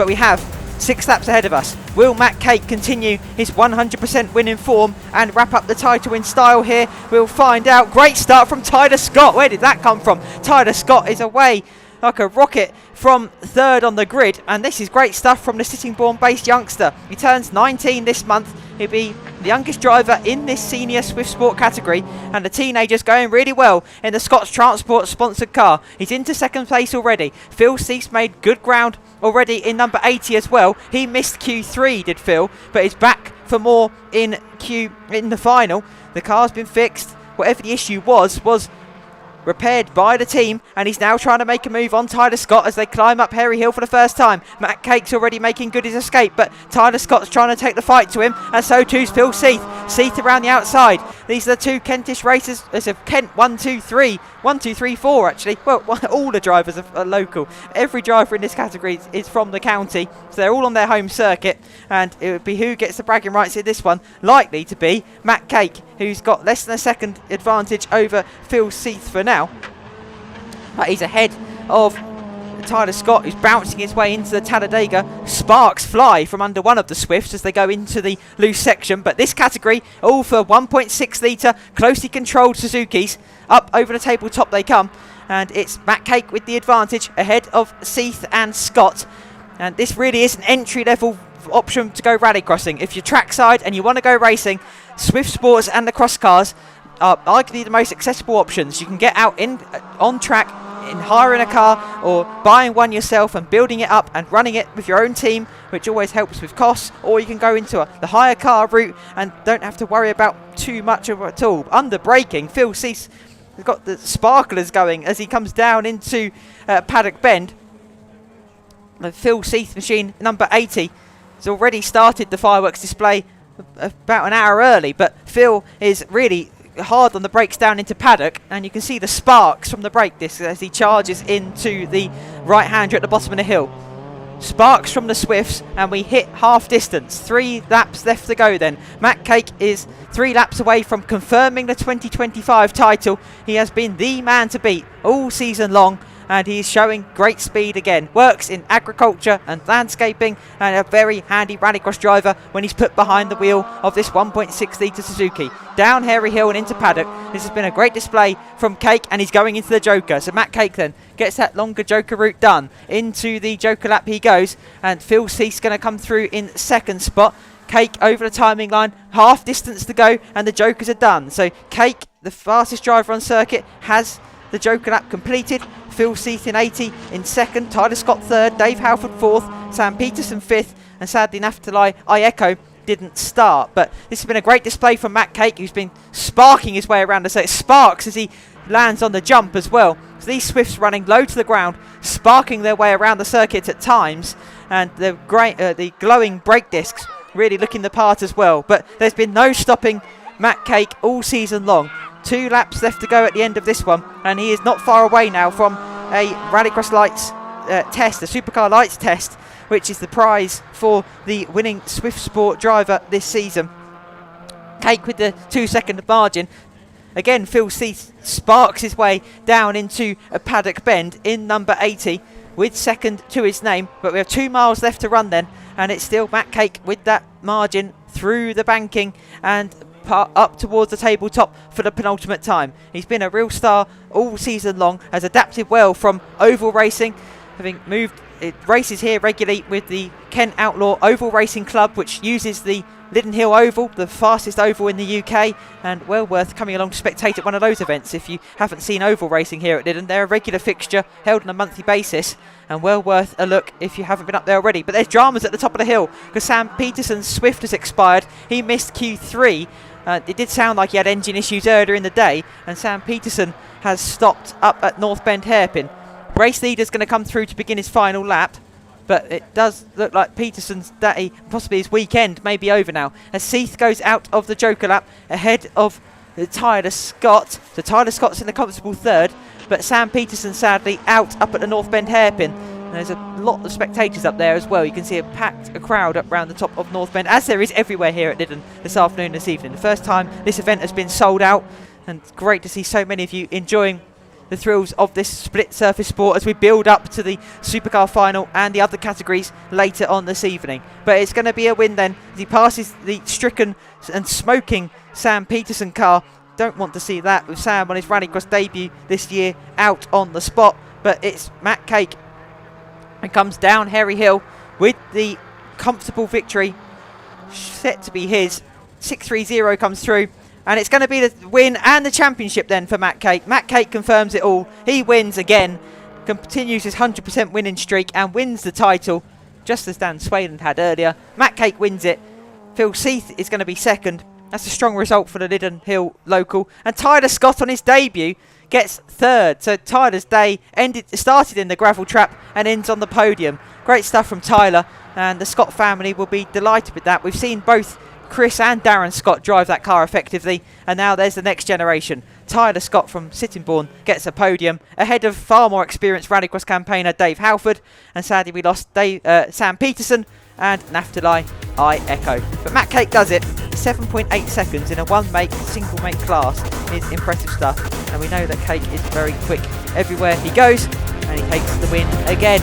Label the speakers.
Speaker 1: but we have 6 laps ahead of us. Will Matt Cake continue his 100% winning form and wrap up the title in style here? We'll find out. Great start from Tyler Scott. Where did that come from? Tyler Scott is away like a rocket from third on the grid, and this is great stuff from the Sittingbourne based youngster. He turns 19 this month. He'll be the youngest driver in this senior Swift Sport category, and the teenager's going really well in the Scots Transport sponsored car. He's into second place already. Phil Cease made good ground already in number 80 as well. He missed Q3, did Phil, but is back for more in the final. The car's been fixed. Whatever the issue was repaired by the team, and he's now trying to make a move on Tyler Scott as they climb up Hairy Hill for the first time. Matt Cake's already making good his escape, but Tyler Scott's trying to take the fight to him, and so too's Phil Seath. Seath around the outside. These are the two Kentish racers. There's a Kent 1, 2, 3. 1, 2, 3, 4 actually. Well, all the drivers are local. Every driver in this category is from the county, so they're all on their home circuit, and it would be who gets the bragging rights in this one. Likely to be Matt Cake, who's got less than a second advantage over Phil Seath for now. But he's ahead of Tyler Scott, who's bouncing his way into the Talladega. Sparks fly from under one of the Swifts as they go into the loose section. But this category, all for 1.6 litre, closely controlled Suzukis. Up over the tabletop they come. And it's Matt Cake with the advantage ahead of Seath and Scott. And this really is an entry-level option to go rallycrossing. If you're trackside and you want to go racing, Swift Sports and the cross cars are arguably the most accessible options. You can get out on track in hiring a car or buying one yourself and building it up and running it with your own team, which always helps with costs, or you can go into the hire car route and don't have to worry about too much of it at all. Under braking, Phil Cease has got the sparklers going as he comes down into Paddock Bend. The Phil Seath machine number 80 has already started the fireworks display about an hour early, but Phil is really hard on the brakes down into Paddock, and you can see the sparks from the brake disc as he charges into the right-hander at the bottom of the hill. Sparks from the Swifts, and we hit half distance. 3 laps left to go then. Matt Cake is 3 laps away from confirming the 2025 title. He has been the man to beat all season long, and he's showing great speed again. Works in agriculture and landscaping, and a very handy rallycross driver when he's put behind the wheel of this 1.6 litre Suzuki. Down Hairy Hill and into Paddock. This has been a great display from Cake, and he's going into the Joker. So Matt Cake then gets that longer Joker route done. Into the Joker lap he goes, and Phil Cease going to come through in second spot. Cake over the timing line, half distance to go, and the Jokers are done. So Cake, the fastest driver on circuit, has the Joker lap completed. Phil Seath in 80 in second, Tyler Scott third, Dave Halford fourth, Sam Peterson fifth, and sadly Naftali Ieko didn't start. But this has been a great display from Matt Cake, who's been sparking his way around the circuit. Sparks as he lands on the jump as well. So these Swifts running low to the ground, sparking their way around the circuit at times, and the glowing brake discs really looking the part as well. But there's been no stopping Matt Cake all season long. 2 laps left to go at the end of this one, and he is not far away now from a Rallycross Lights test, a Supercar Lights test, which is the prize for the winning Swift Sport driver this season. Cake with the 2-second margin. Again, Phil Cease sparks his way down into a Paddock Bend in number 80 with second to his name, but we have 2 miles left to run then, and it's still Matt Cake with that margin through the banking and up towards the tabletop for the penultimate time. He's been a real star all season long, has adapted well from oval racing, having moved races here regularly with the Kent Outlaw Oval Racing Club, which uses the Lydden Hill Oval, the fastest oval in the UK, and well worth coming along to spectate at one of those events if you haven't seen oval racing here at Lydden. They're a regular fixture held on a monthly basis, and well worth a look if you haven't been up there already. But there's dramas at the top of the hill because Sam Peterson's Swift has expired. He missed Q3. It did sound like he had engine issues earlier in the day, and Sam Peterson has stopped up at North Bend Hairpin. Race leader's going to come through to begin his final lap, but it does look like Peterson's day, possibly his weekend, may be over now, as Seath goes out of the Joker lap ahead of Tyler Scott. So Tyler Scott's in the comfortable third, but Sam Peterson sadly out up at the North Bend Hairpin. And there's a lot of spectators up there as well. You can see a crowd up around the top of North Bend, as there is everywhere here at Lydden this afternoon and this evening. The first time this event has been sold out, and it's great to see so many of you enjoying the thrills of this split surface sport as we build up to the supercar final and the other categories later on this evening. But it's going to be a win then as he passes the stricken and smoking Sam Peterson car. Don't want to see that with Sam on his Rallycross debut this year out on the spot. But it's Matt Cake and comes down Harry Hill with the comfortable victory set to be his. 630 comes through, and it's going to be the win and the championship then for Matt Cake. Matt Cake confirms it all. He wins again, continues his 100% winning streak and wins the title, just as Dan Swayland had earlier. Matt Cake wins it. Phil Seath is going to be second. That's a strong result for the Lydden Hill local. And Tyler Scott on his debut gets third. So Tyler's day started in the gravel trap and ends on the podium. Great stuff from Tyler, and the Scott family will be delighted with that. We've seen both Chris and Darren Scott drive that car effectively, and now there's the next generation. Tyler Scott from Sittingbourne gets a podium ahead of far more experienced Rallycross campaigner Dave Halford, and sadly we lost Sam Peterson and Naftali I Echo. But Matt Cake does it. 7.8 seconds in a one-make, single-make class is impressive stuff, and we know that Cake is very quick everywhere he goes, and he takes the win again.